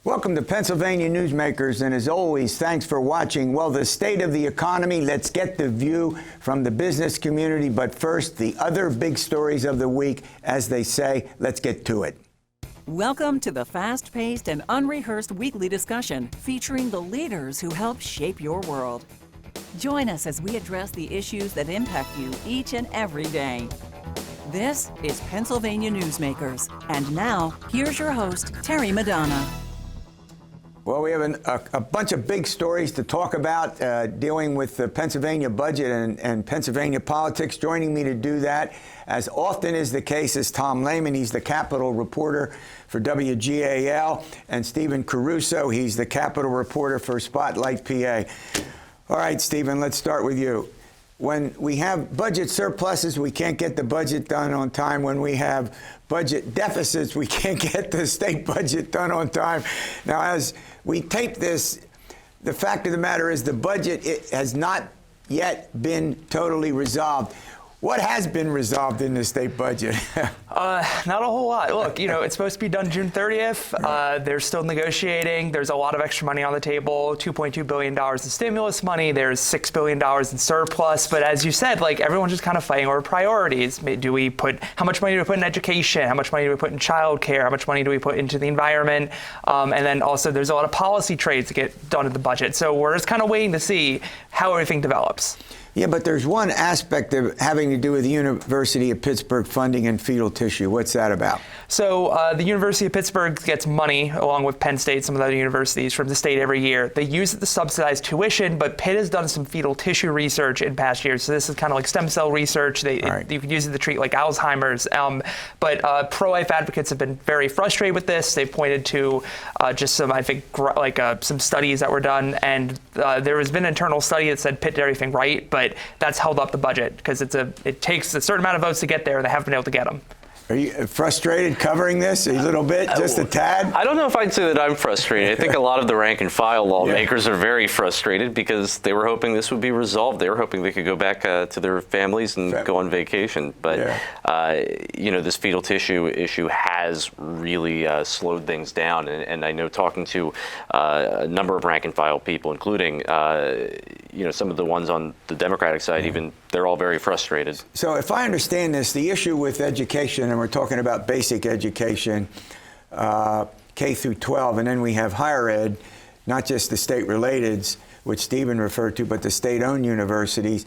Welcome to Pennsylvania Newsmakers, and as always, thanks for watching. Well, the state of the economy, let's get the view from the business community, but first, the other big stories of the week. As they say, let's get to it. Welcome to the fast-paced and unrehearsed weekly discussion featuring the leaders who help shape your world. Join us as we address the issues that impact you each and every day. This is Pennsylvania Newsmakers, and now, here's your host, Terry Madonna. Well, we have a bunch of big stories to talk about dealing with the Pennsylvania budget and Pennsylvania politics. Joining me to do that, as often is the case, is Tom Lehman. He's the Capitol reporter for WGAL, and Stephen Caruso. He's the Capitol reporter for Spotlight PA. All right, Stephen, let's start with you. When we have budget surpluses, we can't get the budget done on time. When we have budget deficits, we can't get the state budget done on time. Now, as we tape this, the fact of the matter is the budget has not yet been totally resolved. What has been resolved in the state budget? Not a whole lot. Look, it's supposed to be done June 30th. They're still negotiating. There's a lot of extra money on the table, $2.2 billion in stimulus money. There's $6 billion in surplus. But as you said, everyone's just kind of fighting over priorities. How much money do we put in education? How much money do we put in childcare? How much money do we put into the environment? And then also there's a lot of policy trades to get done in the budget. So we're just kind of waiting to see how everything develops. Yeah, but there's one aspect of having to do with the University of Pittsburgh funding and fetal tissue. What's that about? So the University of Pittsburgh gets money, along with Penn State, some of the other universities, from the state every year. They use it to subsidize tuition, but Pitt has done some fetal tissue research in past years. So this is kind of like stem cell research. You can use it to treat Alzheimer's. But pro-life advocates have been very frustrated with this. They've pointed to just some, some studies that were done. And there has been an internal study that said Pitt did everything right, but that's held up the budget because it takes a certain amount of votes to get there, and they haven't been able to get them. Are you frustrated covering this a little bit, just a tad? I don't know if I'd say that I'm frustrated. I think a lot of the rank and file lawmakers are very frustrated because they were hoping this would be resolved. They were hoping they could go back to their families and go on vacation. But, this fetal tissue issue has really slowed things down. And I know talking to a number of rank and file people, including, some of the ones on the Democratic side, even, they're all very frustrated. So if I understand this, the issue with education, and we're talking about basic education, K through 12, and then we have higher ed, not just the state-relateds, which Stephen referred to, but the state-owned universities.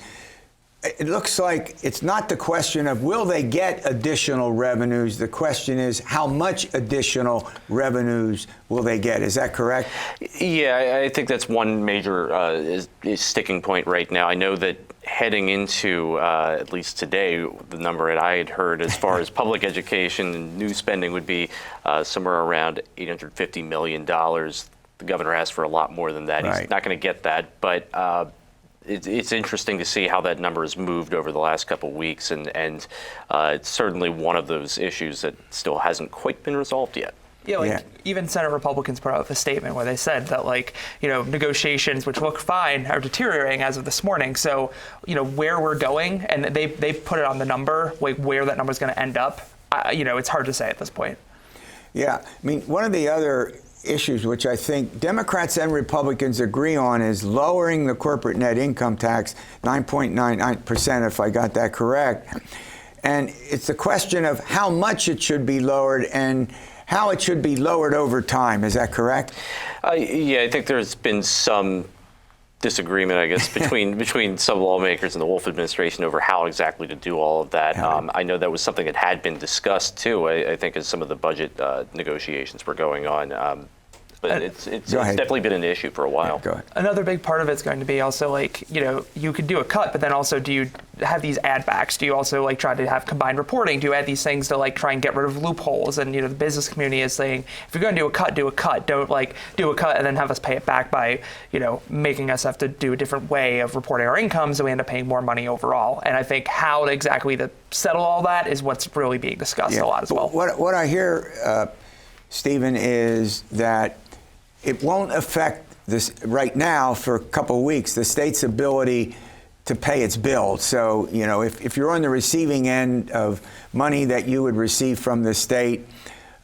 It looks like it's not the question of will they get additional revenues. The question is how much additional revenues will they get. Is that correct? Yeah, I think that's one major sticking point right now. I know that heading into, at least today, the number that I had heard as far as public education and new spending would be somewhere around $850 million. The governor asked for a lot more than that. Right. He's not going to get that, but it's interesting to see how that number has moved over the last couple of weeks, and it's certainly one of those issues that still hasn't quite been resolved yet. Even Senate Republicans put out a statement where they said that, negotiations, which look fine, are deteriorating as of this morning. So, where we're going, and they put it on the number, where that number is going to end up, it's hard to say at this point. Yeah, I mean, one of the other issues which I think Democrats and Republicans agree on is lowering the corporate net income tax 9.99%, if I got that correct. And it's the question of how much it should be lowered and how it should be lowered over time. Is that correct? I think there's been some disagreement, I guess, between some lawmakers and the Wolf administration over how exactly to do all of that. I know that was something that had been discussed, too, I think, as some of the budget negotiations were going on. But it's definitely been an issue for a while. Go ahead. Another big part of it's going to be also you could do a cut, but then also do you have these add backs? Do you also try to have combined reporting? Do you add these things to try and get rid of loopholes? And the business community is saying, if you're going to do a cut, do a cut. Don't do a cut and then have us pay it back by making us have to do a different way of reporting our income, so we end up paying more money overall. And I think how exactly to settle all that is what's really being discussed a lot as well. What I hear, Stephen, is that it won't affect this right now for a couple of weeks, the state's ability to pay its bills. So, if you're on the receiving end of money that you would receive from the state,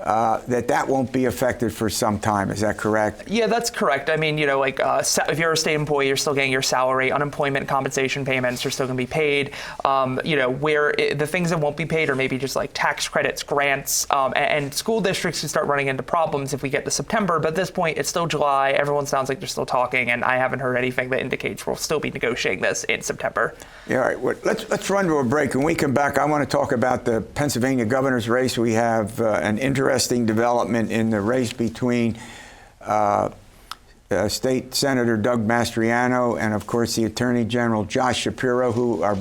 that won't be affected for some time. Is that correct? Yeah, that's correct. I mean, if you're a state employee, you're still getting your salary, unemployment compensation payments are still going to be paid. The things that won't be paid are maybe just like tax credits, grants, and school districts can start running into problems if we get to September. But at this point, it's still July. Everyone sounds like they're still talking, and I haven't heard anything that indicates we'll still be negotiating this in September. Yeah, all right. Well, let's run to a break. When we come back, I want to talk about the Pennsylvania governor's race. We have an interesting development in the race between State Senator Doug Mastriano and, of course, the Attorney General Josh Shapiro, who are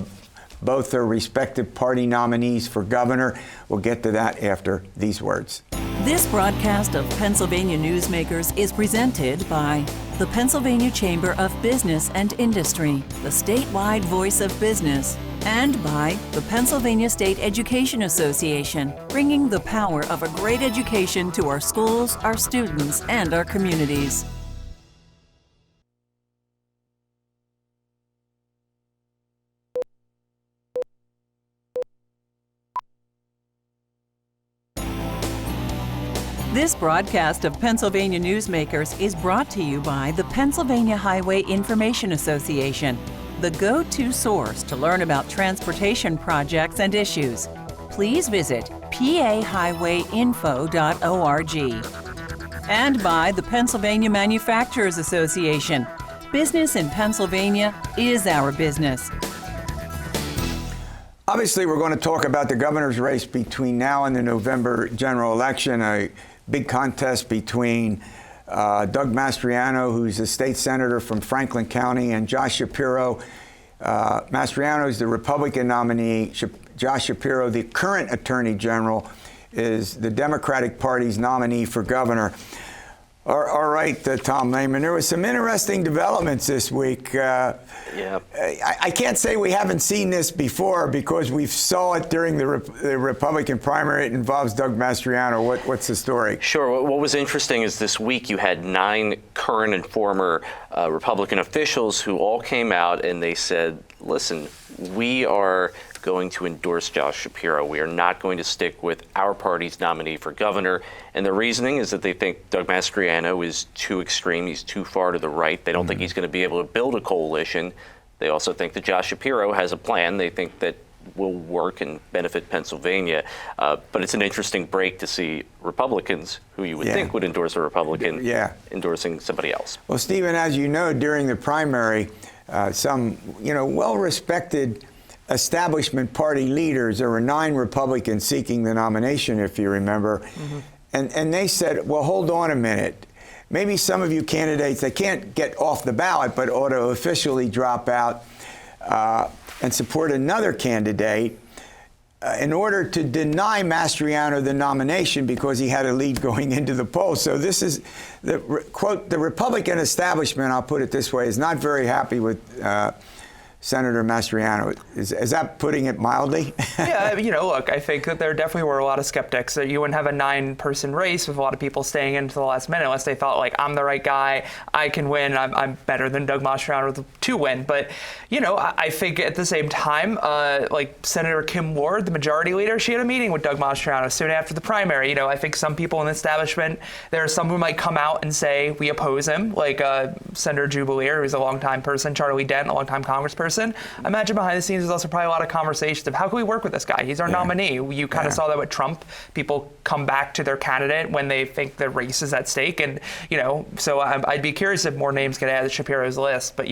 both their respective party nominees for governor. We'll get to that after these words. This broadcast of Pennsylvania Newsmakers is presented by the Pennsylvania Chamber of Business and Industry, the statewide voice of business, and by the Pennsylvania State Education Association, bringing the power of a great education to our schools, our students, and our communities. This broadcast of Pennsylvania Newsmakers is brought to you by the Pennsylvania Highway Information Association, the go-to source to learn about transportation projects and issues. Please visit pahighwayinfo.org. And by the Pennsylvania Manufacturers Association. Business in Pennsylvania is our business. Obviously, we're going to talk about the governor's race between now and the November general election, a big contest between Doug Mastriano, who's a state senator from Franklin County, and Josh Shapiro. Mastriano is the Republican nominee. Josh Shapiro, the current attorney general, is the Democratic Party's nominee for governor. All right, Tom Lehman, there was some interesting developments this week. Yeah. I can't say we haven't seen this before because we saw it during the Republican primary. It involves Doug Mastriano. What's the story? Sure. What was interesting is this week you had 9 current and former Republican officials who all came out and they said, listen, we are going to endorse Josh Shapiro. We are not going to stick with our party's nominee for governor. And the reasoning is that they think Doug Mastriano is too extreme. He's too far to the right. They don't think he's going to be able to build a coalition. They also think that Josh Shapiro has a plan they think that will work and benefit Pennsylvania. But it's an interesting break to see Republicans, who you would think would endorse a Republican, endorsing somebody else. Well, Stephen, as you know, during the primary, some well-respected establishment party leaders, there were 9 Republicans seeking the nomination, if you remember, and they said, well, hold on a minute. Maybe some of you candidates, they can't get off the ballot, but ought to officially drop out and support another candidate in order to deny Mastriano the nomination because he had a lead going into the polls. So this is, quote, the Republican establishment, I'll put it this way, is not very happy with Senator Mastriano. Is that putting it mildly? Yeah, look, I think that there definitely were a lot of skeptics. That you wouldn't have a 9-person race with a lot of people staying into the last minute unless they thought, like, I'm the right guy, I can win, I'm better than Doug Mastriano to win. But, I think at the same time, like Senator Kim Ward, the majority leader, she had a meeting with Doug Mastriano soon after the primary. I think some people in the establishment, there are some who might come out and say we oppose him, like Senator Jubileer, who's a longtime person, Charlie Dent, a longtime congressperson. I imagine behind the scenes there's also probably a lot of conversations of how can we work with this guy? He's our nominee. You kind of saw that with Trump. People come back to their candidate when they think the race is at stake. And, so I'd be curious if more names get added to Shapiro's list. But,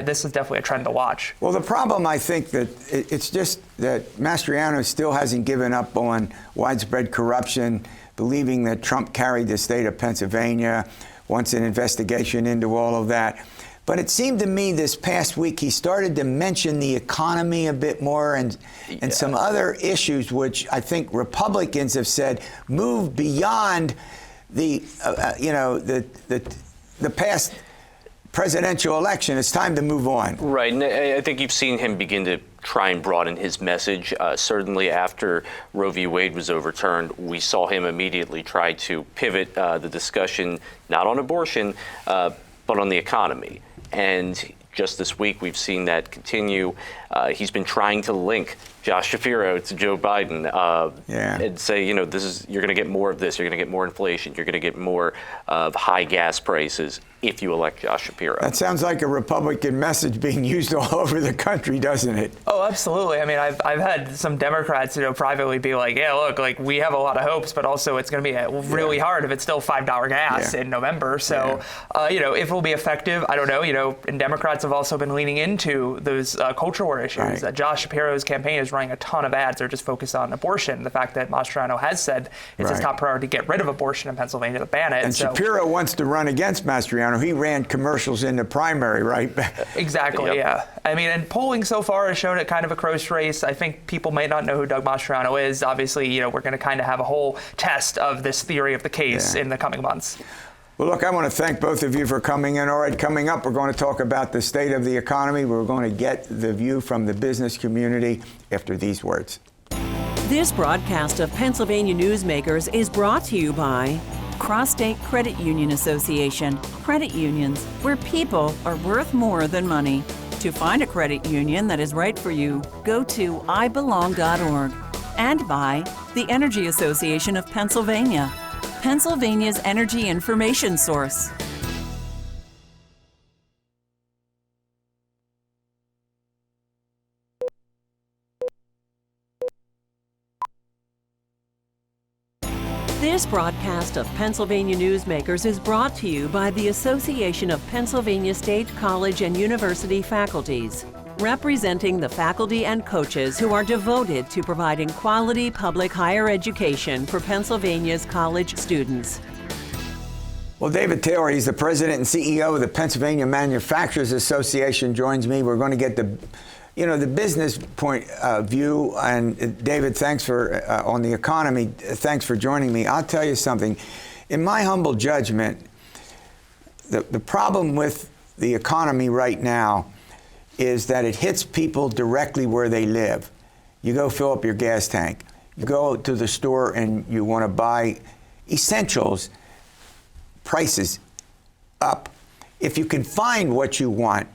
this is definitely a trend to watch. Well, the problem, I think, that it's just that Mastriano still hasn't given up on widespread corruption, believing that Trump carried the state of Pennsylvania, wants an investigation into all of that. But it seemed to me this past week he started to mention the economy a bit more and some other issues which I think Republicans have said move beyond the past presidential election. It's time to move on. Right, and I think you've seen him begin to try and broaden his message. Certainly after Roe v. Wade was overturned, we saw him immediately try to pivot the discussion not on abortion, but on the economy. And just this week, we've seen that continue. He's been trying to link Josh Shapiro to Joe Biden and say, you're going to get more of this, you're going to get more inflation, you're going to get more of high gas prices if you elect Josh Shapiro. That sounds like a Republican message being used all over the country, doesn't it? Oh, absolutely. I mean, I've had some Democrats, privately be like, yeah, look, like we have a lot of hopes, but also it's going to be really hard if it's still $5 gas in November. So, if it'll be effective, I don't know. And Democrats have also been leaning into those culture war issues. Josh Shapiro's campaign is running a ton of ads. They're just focused on abortion. The fact that Mastriano has said it's his top priority to get rid of abortion in Pennsylvania, to ban it. And Shapiro wants to run against Mastriano. He ran commercials in the primary, right? Exactly, yeah. I mean, and polling so far has shown it kind of a close race. I think people may not know who Doug Mastriano is. Obviously, we're going to kind of have a whole test of this theory of the case in the coming months. Well, look, I want to thank both of you for coming in. All right, coming up, we're going to talk about the state of the economy. We're going to get the view from the business community after these words. This broadcast of Pennsylvania Newsmakers is brought to you by Cross-State Credit Union Association. Credit unions, where people are worth more than money. To find a credit union that is right for you, go to ibelong.org. And by the Energy Association of Pennsylvania, Pennsylvania's energy information source. This broadcast of Pennsylvania Newsmakers is brought to you by the Association of Pennsylvania State College and University Faculties, representing the faculty and coaches who are devoted to providing quality public higher education for Pennsylvania's college students. Well, David Taylor, he's the president and CEO of the Pennsylvania Manufacturers Association, joins me. We're going to get the business point of view. And David, thanks for, on the economy, thanks for joining me. I'll tell you something. In my humble judgment, the problem with the economy right now is that it hits people directly where they live. You go fill up your gas tank. You go to the store and you want to buy essentials, prices up. If you can find what you want,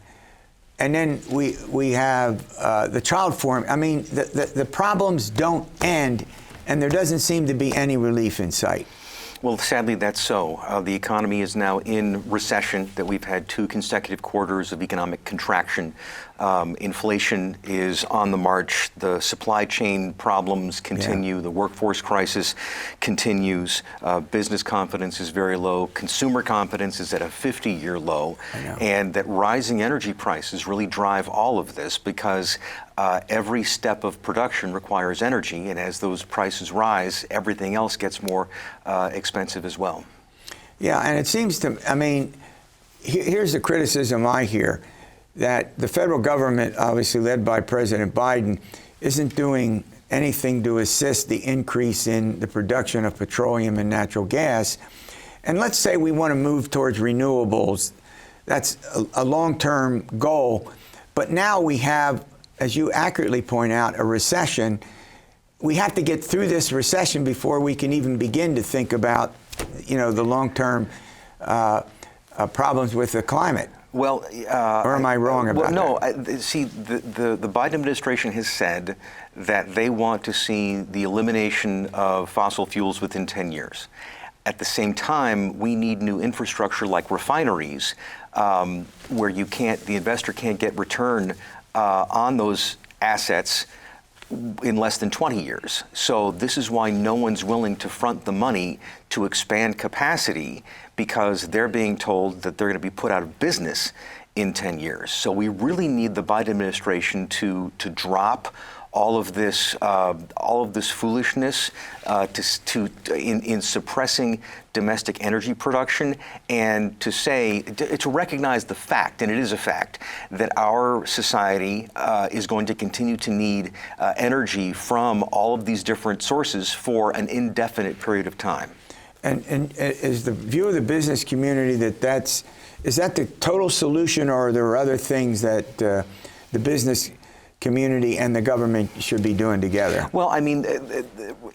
and then we have the child forum. I mean, the problems don't end, and there doesn't seem to be any relief in sight. Well, sadly, that's so. The economy is now in recession, that we've had 2 consecutive quarters of economic contraction. Inflation is on the march. The supply chain problems continue. The workforce crisis continues. Business confidence is very low. Consumer confidence is at a 50-year low. And that rising energy prices really drive all of this, because every step of production requires energy. And as those prices rise, everything else gets more expensive as well. Yeah, and it seems to, I mean, here's the criticism I hear, that the federal government, obviously led by President Biden, isn't doing anything to assist the increase in the production of petroleum and natural gas. And let's say we want to move towards renewables. That's a long-term goal. But now we have, as you accurately point out, a recession. We have to get through this recession before we can even begin to think about, the long-term problems with the climate. Well, or am I wrong about that? No. See, the Biden administration has said that they want to see the elimination of fossil fuels within 10 years. At the same time, we need new infrastructure like refineries, where the investor can't get return on those assets in less than 20 years. So this is why no one's willing to front the money to expand capacity, because they're being told that they're going to be put out of business in 10 years. So we really need the Biden administration to drop all of this foolishness in suppressing domestic energy production, and to recognize the fact, and it is a fact, that our society is going to continue to need energy from all of these different sources for an indefinite period of time. And is the view of the business community is that the total solution, or are there other things that the business community and the government should be doing together? Well, I mean,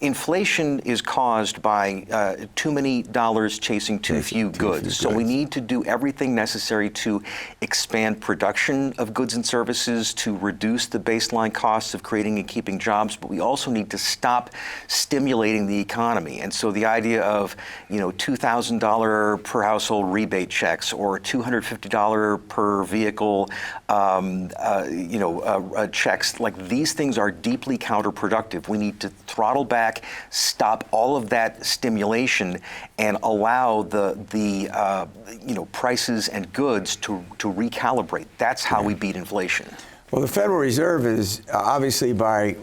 inflation is caused by too many dollars chasing too few goods. So we need to do everything necessary to expand production of goods and services, to reduce the baseline costs of creating and keeping jobs, but we also need to stop stimulating the economy. And so the idea of, $2,000 per household rebate checks or $250 per vehicle, checks, like these things are deeply counterproductive. We need to throttle back, stop all of that stimulation, and allow the prices and goods to recalibrate. That's how we beat inflation. Well, the Federal Reserve is obviously by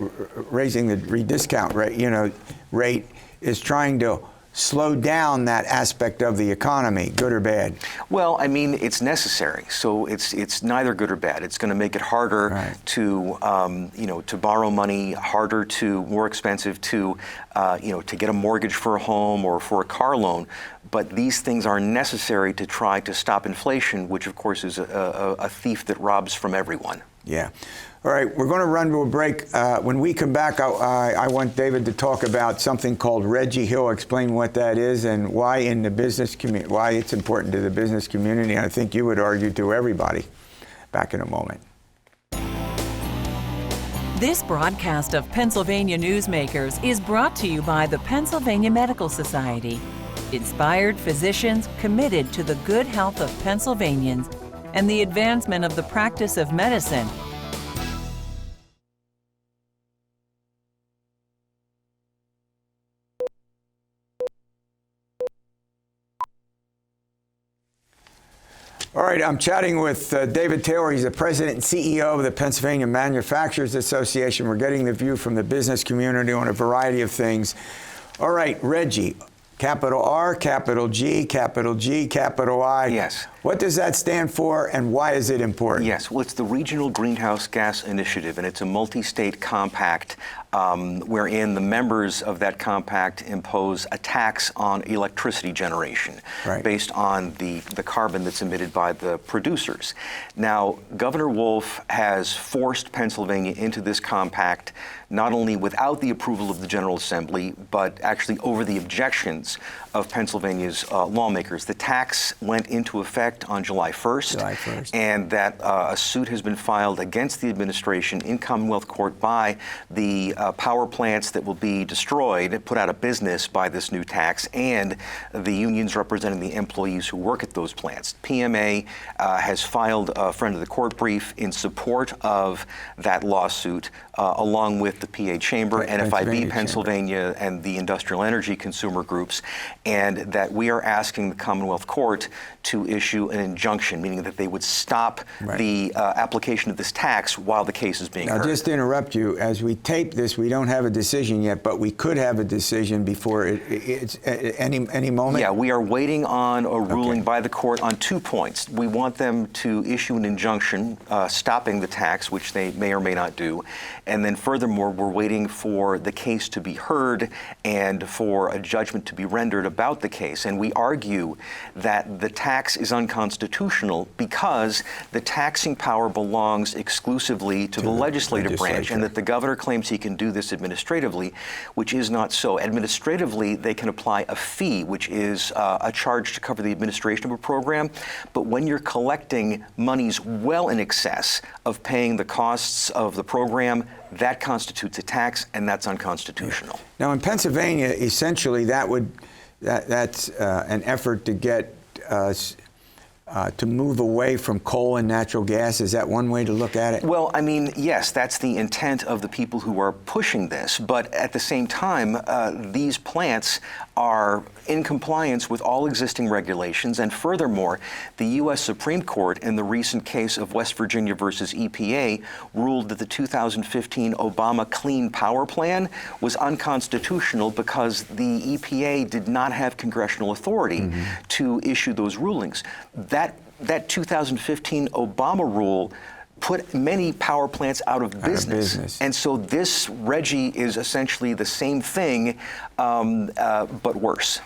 raising the rediscount rate, is trying to slow down that aspect of the economy, good or bad? Well, I mean, it's necessary. So it's neither good or bad. It's going to make it harder to borrow money, more expensive to get a mortgage for a home or for a car loan. But these things are necessary to try to stop inflation, which of course is a thief that robs from everyone. Yeah. All right, we're going to run to a break. When we come back, I want David to talk about something called Reggie. He'll explain what that is and why in the business community, why it's important to the business community. I think you would argue to everybody. Back in a moment. This broadcast of Pennsylvania Newsmakers is brought to you by the Pennsylvania Medical Society. Inspired physicians committed to the good health of Pennsylvanians and the advancement of the practice of medicine. All right, I'm chatting with David Taylor. He's the president and CEO of the Pennsylvania Manufacturers Association. We're getting the view from the business community on a variety of things. All right, Reggie, capital R, capital G, capital G, capital I. Yes. What does that stand for and why is it important? Yes, well, it's the Regional Greenhouse Gas Initiative, and it's a multi-state compact wherein the members of that compact impose a tax on electricity generation based on the carbon that's emitted by the producers. Now, Governor Wolf has forced Pennsylvania into this compact not only without the approval of the General Assembly, but actually over the objections of Pennsylvania's lawmakers. The tax went into effect on July 1st, and that a suit has been filed against the administration in Commonwealth Court by the power plants that will be destroyed, put out of business by this new tax, and the unions representing the employees who work at those plants. PMA has filed a friend of the court brief in support of that lawsuit, along with the PA Chamber, NFIB Pennsylvania, and the Industrial Energy Consumer Groups, and that we are asking the Commonwealth Court to issue an injunction, meaning that they would stop the application of this tax while the case is being heard. Now, just to interrupt you, as we tape this, we don't have a decision yet, but we could have a decision before it's any moment? Yeah, we are waiting on a ruling by the court on 2 points. We want them to issue an injunction stopping the tax, which they may or may not do. And then furthermore, we're waiting for the case to be heard and for a judgment to be rendered about the case. And we argue that the tax is unconstitutional because the taxing power belongs exclusively to the legislative branch, and that the governor claims he can do this administratively, which is not so. Administratively, they can apply a fee, which is a charge to cover the administration of a program. But when you're collecting monies well in excess of paying the costs of the program, that constitutes a tax, and that's unconstitutional. Now, in Pennsylvania, essentially, that's an effort to get us to move away from coal and natural gas. Is that one way to look at it? Well, I mean, yes, that's the intent of the people who are pushing this. But at the same time, these plants are in compliance with all existing regulations. And furthermore, the U.S. Supreme Court, in the recent case of West Virginia versus EPA, ruled that the 2015 Obama Clean Power Plan was unconstitutional because the EPA did not have congressional authority to issue those rulings. That 2015 Obama rule put many power plants out of business. And so this, Reggie, is essentially the same thing, but worse.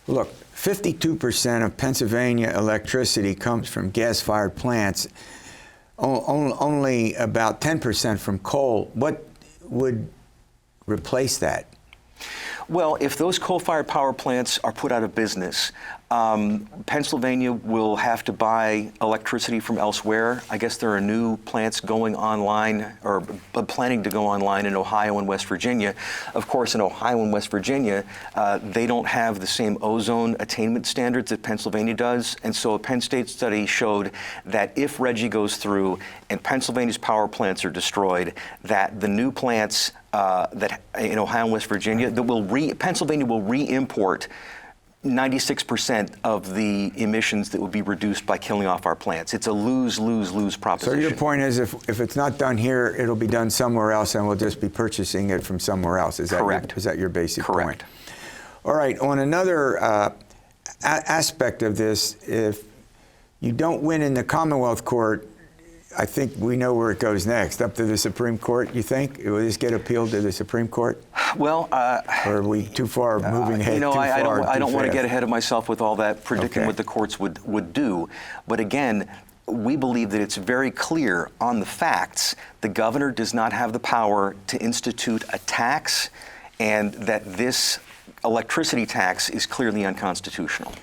Look, 52% of Pennsylvania electricity comes from gas-fired plants. only about 10% from coal. What would replace that? Well, if those coal-fired power plants are put out of business, Pennsylvania will have to buy electricity from elsewhere. I guess there are new plants going online or planning to go online in Ohio and West Virginia. Of course, in Ohio and West Virginia, they don't have the same ozone attainment standards that Pennsylvania does. And so a Penn State study showed that if RGGI goes through and Pennsylvania's power plants are destroyed, that the new plants that in Ohio and West Virginia, Pennsylvania will re-import 96% of the emissions that would be reduced by killing off our plants. It's a lose-lose-lose proposition. So your point is if it's not done here, it'll be done somewhere else and we'll just be purchasing it from somewhere else. Is that correct? Is that your basic correct. point? All right. On another aspect of this, if you don't win in the Commonwealth Court, I think we know where it goes next. Up to the Supreme Court, you think? Will this get appealed to the Supreme Court? Well, or are we too far moving ahead? I don't want to get ahead of myself with all that, predicting what the courts would do. But again, we believe that it's very clear on the facts. The governor does not have the power to institute a tax, and that this electricity tax is clearly unconstitutional.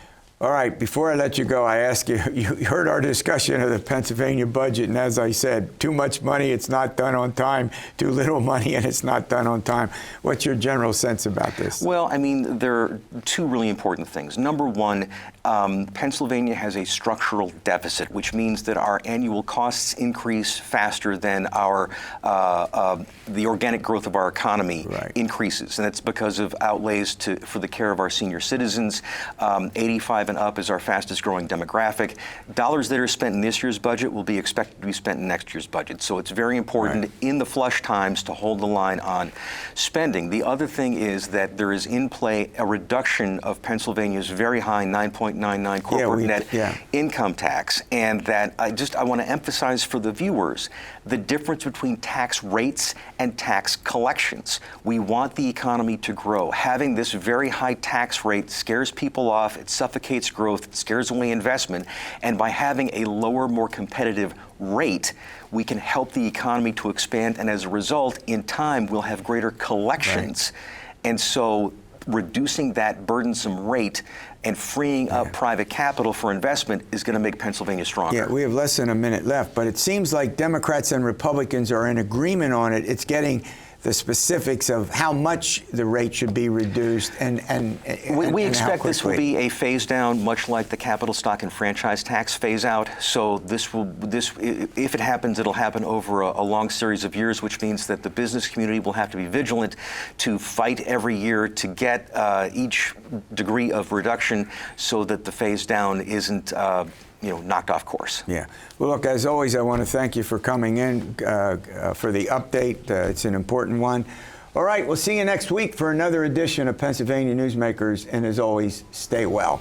All right, before I let you go, I ask you, you heard our discussion of the Pennsylvania budget, and as I said, too much money, it's not done on time, too little money, and it's not done on time. What's your general sense about this? Well, I mean, there are two really important things. Number one, Pennsylvania has a structural deficit, which means that our annual costs increase faster than our the organic growth of our economy increases, and that's because of outlays for the care of our senior citizens. 85 and up is our fastest growing demographic. Dollars that are spent in this year's budget will be expected to be spent in next year's budget. So it's very important in the flush times to hold the line on spending. The other thing is that there is in play a reduction of Pennsylvania's very high 9.99 corporate net income tax. And that I want to emphasize for the viewers the difference between tax rates and tax collections. We want the economy to grow. Having this very high tax rate scares people off, it suffocates growth, it scares away investment, and by having a lower, more competitive rate, we can help the economy to expand, and as a result, in time, we'll have greater collections. And so reducing that burdensome rate and freeing up private capital for investment is going to make Pennsylvania stronger. Yeah, we have less than a minute left, but it seems like Democrats and Republicans are in agreement on it. It's getting the specifics of how much the rate should be reduced and we expect this will be a phase down, much like the capital stock and franchise tax phase out. So if it happens, it'll happen over a long series of years, which means that the business community will have to be vigilant to fight every year to get each degree of reduction so that the phase down isn't knocked off course. Yeah. Well, look, as always, I want to thank you for coming in for the update. It's an important one. All right, we'll see you next week for another edition of Pennsylvania Newsmakers, and as always, stay well.